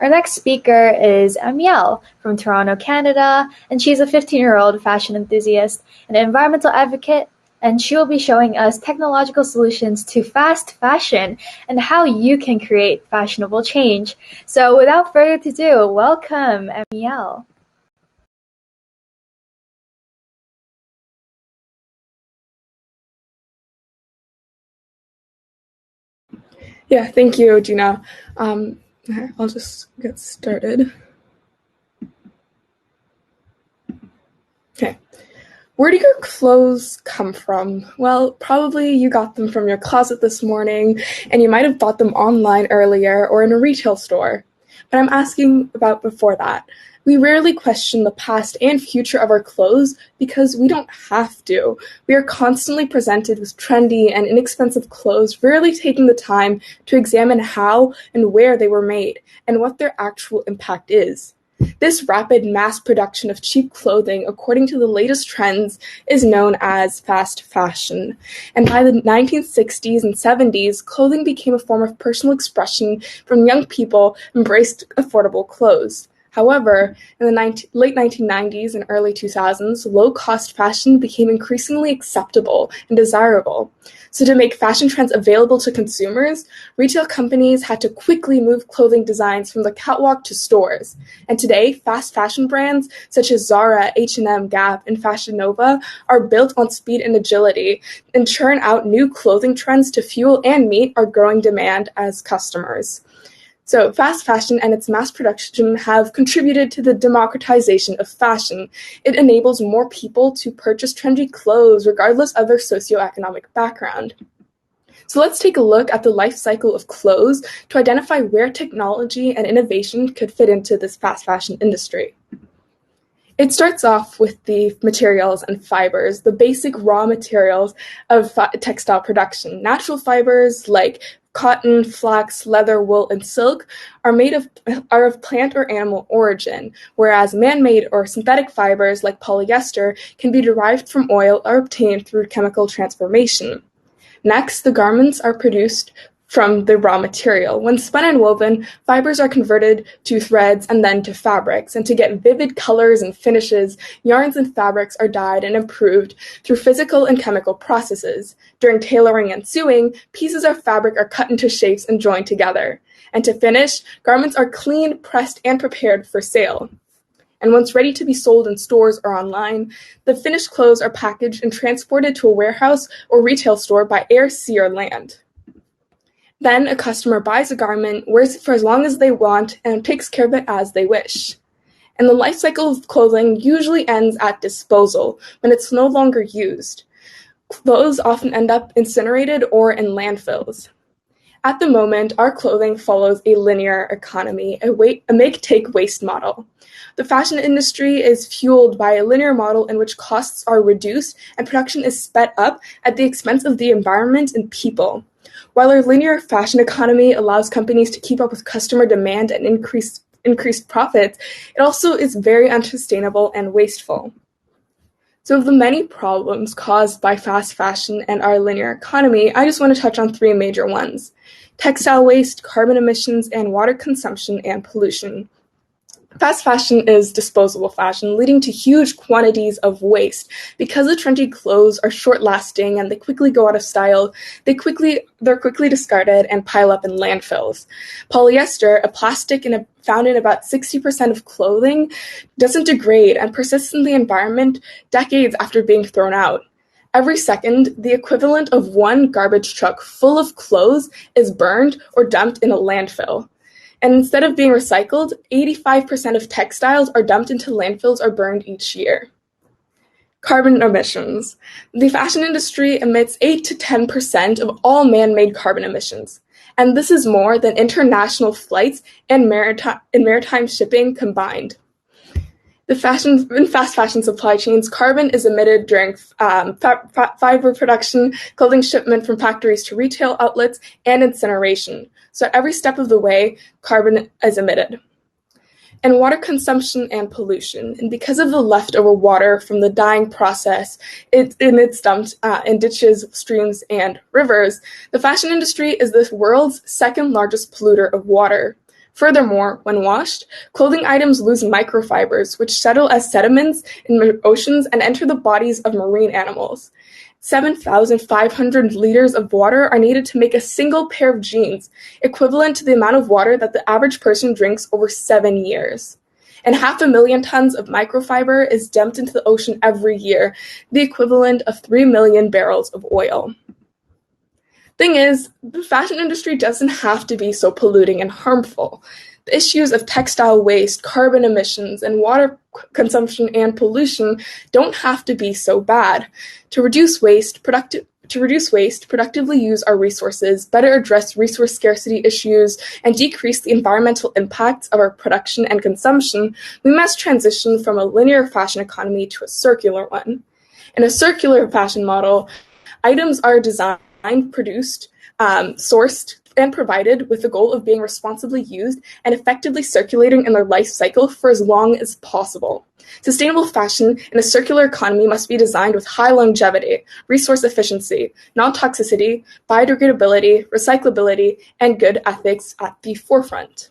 Our next speaker is Amiel from Toronto, Canada, and she's a 15-year-old fashion enthusiast and environmental advocate, and she will be showing us technological solutions to fast fashion and how you can create fashionable change. So without further ado, welcome, Amiel. Yeah, thank you, Gina. I'll just get started. Okay. Where do your clothes come from? Well, probably you got them from your closet this morning, and you might have bought them online earlier or in a retail store. But I'm asking about before that. We rarely question the past and future of our clothes because we don't have to. We are constantly presented with trendy and inexpensive clothes, rarely taking the time to examine how and where they were made and what their actual impact is. This rapid mass production of cheap clothing, according to the latest trends, is known as fast fashion. And by the 1960s and 70s, clothing became a form of personal expression from young people who embraced affordable clothes. However, in the late 1990s and early 2000s, low-cost fashion became increasingly acceptable and desirable. So to make fashion trends available to consumers, retail companies had to quickly move clothing designs from the catwalk to stores. And today, fast fashion brands such as Zara, H&M, Gap, and Fashion Nova are built on speed and agility and churn out new clothing trends to fuel and meet our growing demand as customers. So fast fashion and its mass production have contributed to the democratization of fashion. It enables more people to purchase trendy clothes regardless of their socioeconomic background. So let's take a look at the life cycle of clothes to identify where technology and innovation could fit into this fast fashion industry. It starts off with the materials and fibers, the basic raw materials of textile production. Natural fibers like cotton, flax, leather, wool, and silk are of plant or animal origin, whereas man-made or synthetic fibers like polyester can be derived from oil or obtained through chemical transformation. Next, the garments are produced from the raw material. When spun and woven, fibers are converted to threads and then to fabrics. And to get vivid colors and finishes, yarns and fabrics are dyed and improved through physical and chemical processes. During tailoring and sewing, pieces of fabric are cut into shapes and joined together. And to finish, garments are cleaned, pressed, and prepared for sale. And once ready to be sold in stores or online, the finished clothes are packaged and transported to a warehouse or retail store by air, sea, or land. Then a customer buys a garment, wears it for as long as they want, and takes care of it as they wish. And the life cycle of clothing usually ends at disposal, when it's no longer used. Clothes often end up incinerated or in landfills. At the moment, our clothing follows a linear economy, a make-take-waste model. The fashion industry is fueled by a linear model in which costs are reduced and production is sped up at the expense of the environment and people. While our linear fashion economy allows companies to keep up with customer demand and increased profits, it also is very unsustainable and wasteful. So of the many problems caused by fast fashion and our linear economy, I just want to touch on three major ones: textile waste, carbon emissions, and water consumption and pollution. Fast fashion is disposable fashion, leading to huge quantities of waste. Because the trendy clothes are short-lasting and they quickly go out of style, they're quickly discarded and pile up in landfills. Polyester, a plastic found in about 60% of clothing, doesn't degrade and persists in the environment decades after being thrown out. Every second, the equivalent of one garbage truck full of clothes is burned or dumped in a landfill. And instead of being recycled, 85% of textiles are dumped into landfills or burned each year. Carbon emissions. The fashion industry emits 8 to 10% of all man-made carbon emissions. And this is more than international flights and maritime shipping combined. In fast fashion supply chains, carbon is emitted during fiber production, clothing shipment from factories to retail outlets, and incineration. So at every step of the way, carbon is emitted. And water consumption and pollution. And because of the leftover water from the dyeing process, it's dumped in ditches, streams, and rivers. The fashion industry is the world's second largest polluter of water. Furthermore, when washed, clothing items lose microfibers, which settle as sediments in oceans and enter the bodies of marine animals. 7,500 liters of water are needed to make a single pair of jeans, equivalent to the amount of water that the average person drinks over 7 years. And 500,000 tons of microfiber is dumped into the ocean every year, the equivalent of 3 million barrels of oil. Thing is, the fashion industry doesn't have to be so polluting and harmful. The issues of textile waste, carbon emissions, and water consumption and pollution don't have to be so bad. To reduce waste, productively use our resources, better address resource scarcity issues, and decrease the environmental impacts of our production and consumption, we must transition from a linear fashion economy to a circular one. In a circular fashion model, items are designed, produced, sourced, and provided with the goal of being responsibly used and effectively circulating in their life cycle for as long as possible. Sustainable fashion in a circular economy must be designed with high longevity, resource efficiency, non-toxicity, biodegradability, recyclability, and good ethics at the forefront.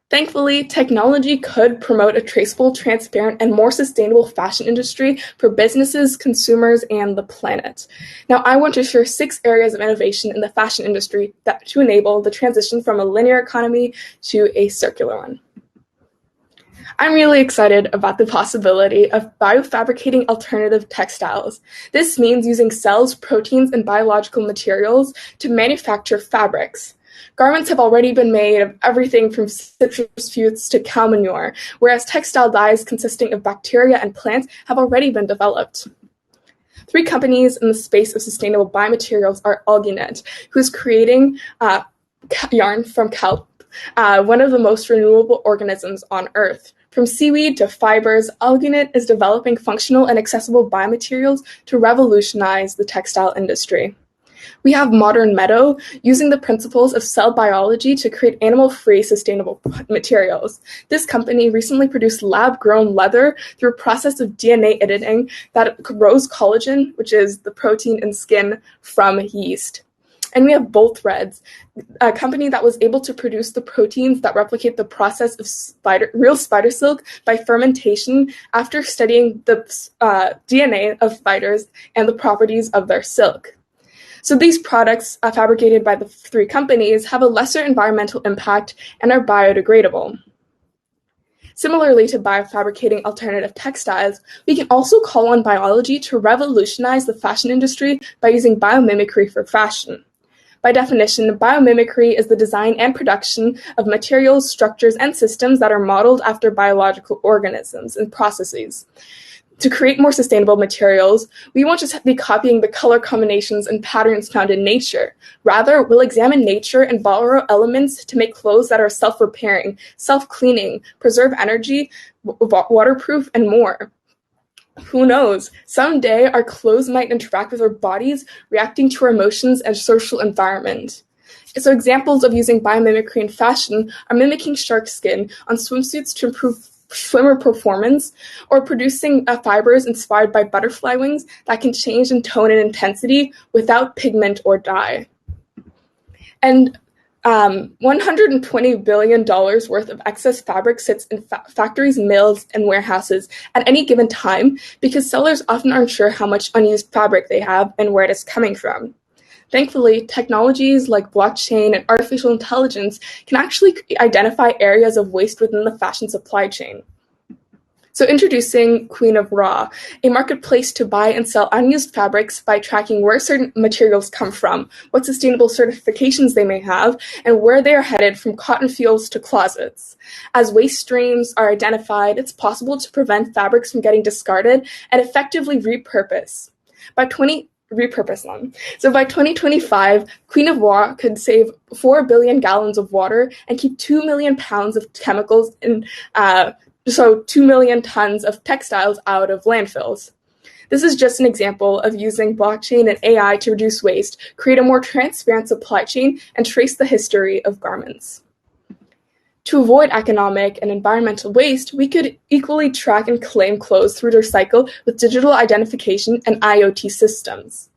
Thankfully, technology could promote a traceable, transparent, and more sustainable fashion industry for businesses, consumers, and the planet. Now, I want to share 6 areas of innovation in the fashion industry to enable the transition from a linear economy to a circular one. I'm really excited about the possibility of biofabricating alternative textiles. This means using cells, proteins, and biological materials to manufacture fabrics. Garments have already been made of everything from citrus fruits to cow manure, whereas textile dyes consisting of bacteria and plants have already been developed. 3 companies in the space of sustainable biomaterials are Alginet, who is creating yarn from kelp, one of the most renewable organisms on Earth. From seaweed to fibers, Alginet is developing functional and accessible biomaterials to revolutionize the textile industry. We have Modern Meadow, using the principles of cell biology to create animal-free sustainable materials. This company recently produced lab-grown leather through a process of DNA editing that grows collagen, which is the protein in skin, from yeast. And we have Bolt Threads, a company that was able to produce the proteins that replicate the process of real spider silk by fermentation after studying the DNA of spiders and the properties of their silk. So these products, fabricated by the 3 companies, have a lesser environmental impact and are biodegradable. Similarly to biofabricating alternative textiles, we can also call on biology to revolutionize the fashion industry by using biomimicry for fashion. By definition, biomimicry is the design and production of materials, structures, and systems that are modeled after biological organisms and processes. To create more sustainable materials, we won't just be copying the color combinations and patterns found in nature. Rather, we'll examine nature and borrow elements to make clothes that are self-repairing, self-cleaning, preserve energy, waterproof, and more. Who knows? Someday our clothes might interact with our bodies, reacting to our emotions and social environment. So examples of using biomimicry in fashion are mimicking shark skin on swimsuits to improve swimmer performance, or producing fibers inspired by butterfly wings that can change in tone and intensity without pigment or dye. And $120 billion worth of excess fabric sits in factories, mills, and warehouses at any given time because sellers often aren't sure how much unused fabric they have and where it is coming from. Thankfully, technologies like blockchain and artificial intelligence can actually identify areas of waste within the fashion supply chain. So introducing Queen of Raw, a marketplace to buy and sell unused fabrics by tracking where certain materials come from, what sustainable certifications they may have, and where they are headed from cotton fields to closets. As waste streams are identified, it's possible to prevent fabrics from getting discarded and effectively repurpose them. So by 2025, Queen of Raw could save 4 billion gallons of water and keep 2 million pounds of chemicals in 2 million tons of textiles out of landfills. This is just an example of using blockchain and AI to reduce waste, create a more transparent supply chain, and trace the history of garments. To avoid economic and environmental waste, we could equally track and claim clothes through their cycle with digital identification and IoT systems.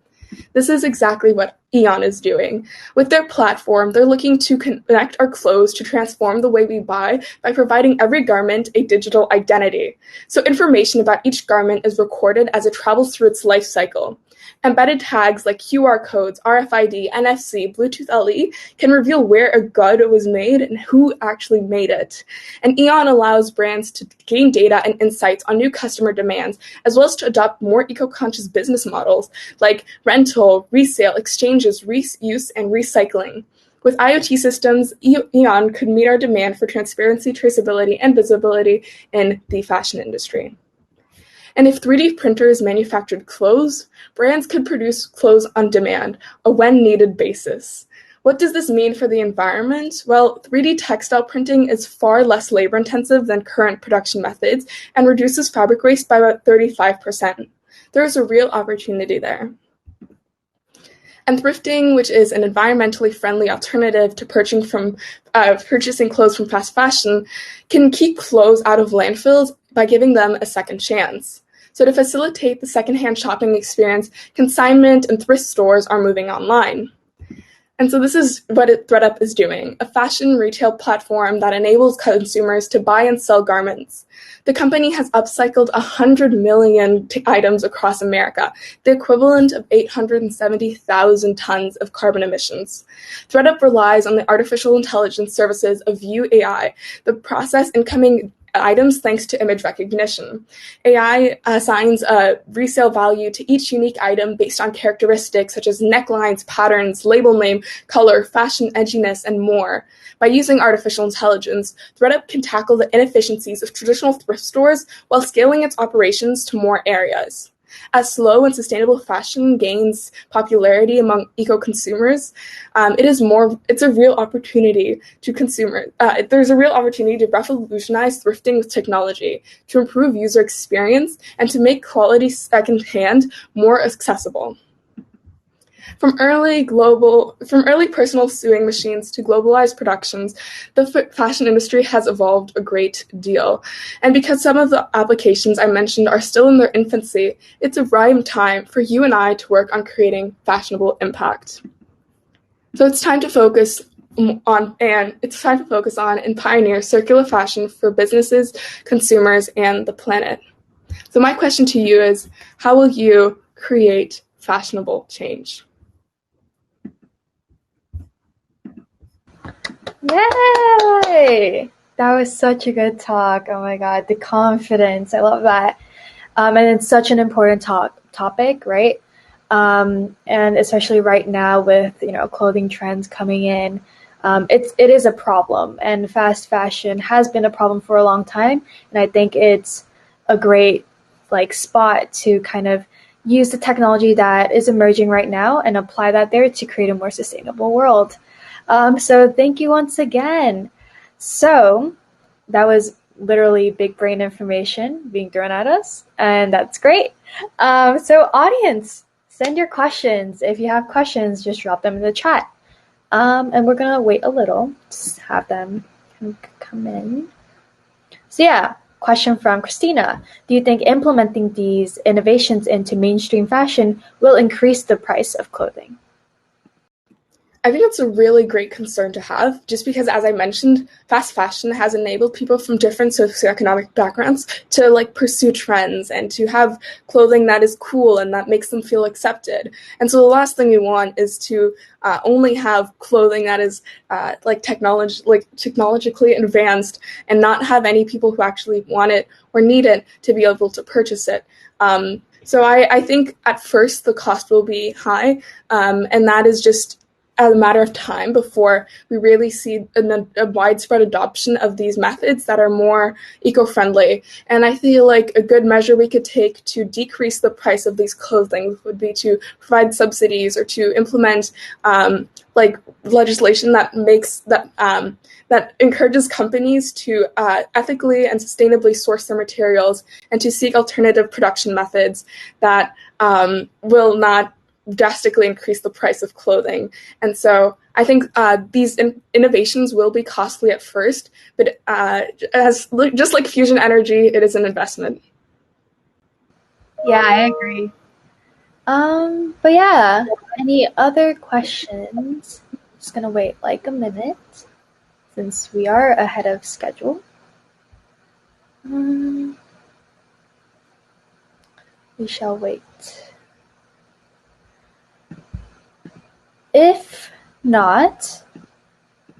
This is exactly what Aeon is doing. With their platform, they're looking to connect our clothes to transform the way we buy by providing every garment a digital identity. So information about each garment is recorded as it travels through its life cycle. Embedded tags like QR codes, RFID, NFC, Bluetooth LE can reveal where a good was made and who actually made it. And Aeon allows brands to gain data and insights on new customer demands, as well as to adopt more eco-conscious business models like rental, resale, exchanges, reuse, and recycling. With IoT systems, Aeon could meet our demand for transparency, traceability, and visibility in the fashion industry. And if 3D printers manufactured clothes, brands could produce clothes on demand, a when-needed basis. What does this mean for the environment? Well, 3D textile printing is far less labor-intensive than current production methods and reduces fabric waste by about 35%. There is a real opportunity there. And thrifting, which is an environmentally friendly alternative to purchasing clothes from fast fashion, can keep clothes out of landfills by giving them a second chance. So to facilitate the secondhand shopping experience, consignment and thrift stores are moving online. And so this is what Thredup is doing, a fashion retail platform that enables consumers to buy and sell garments. The company has upcycled 100 million items across America, the equivalent of 870,000 tons of carbon emissions. Thredup relies on the artificial intelligence services of View AI, the process incoming items thanks to image recognition. AI assigns a resale value to each unique item based on characteristics such as necklines, patterns, label name, color, fashion edginess, and more. By using artificial intelligence, Thredup can tackle the inefficiencies of traditional thrift stores while scaling its operations to more areas. As slow and sustainable fashion gains popularity among eco-consumers, it's a real opportunity to consumers. There's a real opportunity to revolutionize thrifting with technology, to improve user experience, and to make quality secondhand more accessible. From early personal sewing machines to globalized productions, the fashion industry has evolved a great deal. And because some of the applications I mentioned are still in their infancy, it's a prime time for you and I to work on creating fashionable impact. So it's time to focus on and pioneer circular fashion for businesses, consumers, and the planet. So my question to you is, how will you create fashionable change? Yay! That was such a good talk. Oh my God, the confidence. I love that. And it's such an important topic, right? And especially right now with, clothing trends coming in, it is a problem, and fast fashion has been a problem for a long time. And I think it's a great spot to kind of use the technology that is emerging right now and apply that there to create a more sustainable world. So thank you once again. So that was literally big brain information being thrown at us, and that's great. So audience, send your questions. If you have questions, just drop them in the chat. And we're gonna wait a little, just have them come in. So yeah, question from Christina. Do you think implementing these innovations into mainstream fashion will increase the price of clothing? I think it's a really great concern to have, just because, as I mentioned, fast fashion has enabled people from different socioeconomic backgrounds to pursue trends and to have clothing that is cool and that makes them feel accepted. And so the last thing we want is to only have clothing that is technologically advanced and not have any people who actually want it or need it to be able to purchase it. So I think at first the cost will be high, and that is just a matter of time before we really see a widespread adoption of these methods that are more eco-friendly. And I feel like a good measure we could take to decrease the price of these clothing would be to provide subsidies or to implement legislation that encourages companies to ethically and sustainably source their materials and to seek alternative production methods that will not drastically increase the price of clothing. And so I think these innovations will be costly at first, but just like fusion energy, it is an investment. Yeah, I agree. But yeah, any other questions? Just gonna wait like a minute since we are ahead of schedule. We shall wait. If not,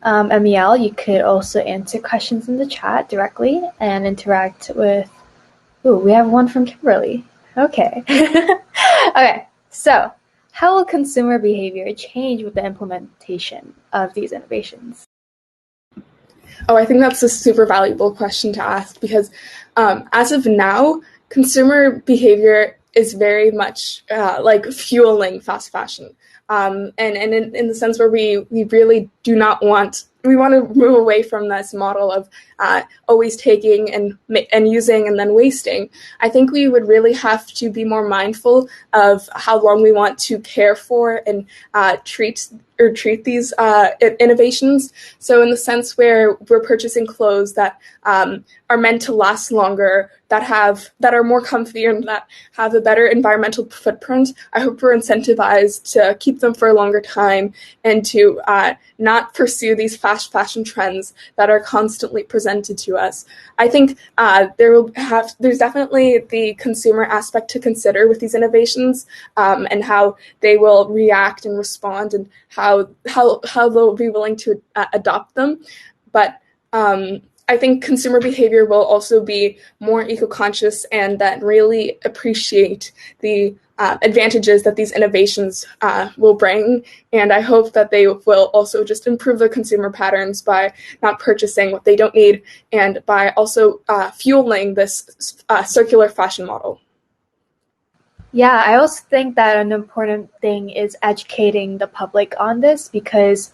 Amiel, you could also answer questions in the chat directly and interact with. Ooh, we have one from Kimberly. Okay. Okay, so how will consumer behavior change with the implementation of these innovations? Oh, I think that's a super valuable question to ask because as of now, consumer behavior is very much like fueling fast fashion. And in the sense where we really do not want, we want to move away from this model of always taking and using and then wasting. I think we would really have to be more mindful of how long we want to care for and treat these innovations. So in the sense where we're purchasing clothes that are meant to last longer, that are more comfy and that have a better environmental footprint, I hope we're incentivized to keep them for a longer time and to not pursue these fast fashion trends that are constantly presented to us. I think there's definitely the consumer aspect to consider with these innovations and how they will react and respond and how they'll be willing to adopt them. But I think consumer behavior will also be more eco-conscious and that really appreciate the advantages that these innovations will bring. And I hope that they will also just improve the consumer patterns by not purchasing what they don't need and by also fueling this circular fashion model. Yeah, I also think that an important thing is educating the public on this because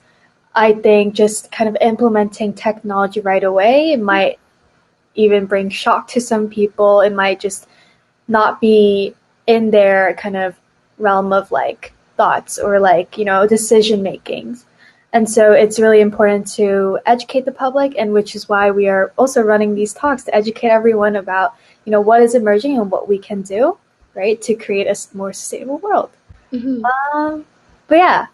I think just kind of implementing technology right away, it might even bring shock to some people. It might just not be in their kind of realm of like thoughts or like, decision makings. And so it's really important to educate the public, and which is why we are also running these talks to educate everyone about, what is emerging and what we can do, right, to create a more sustainable world. Mm-hmm. But yeah,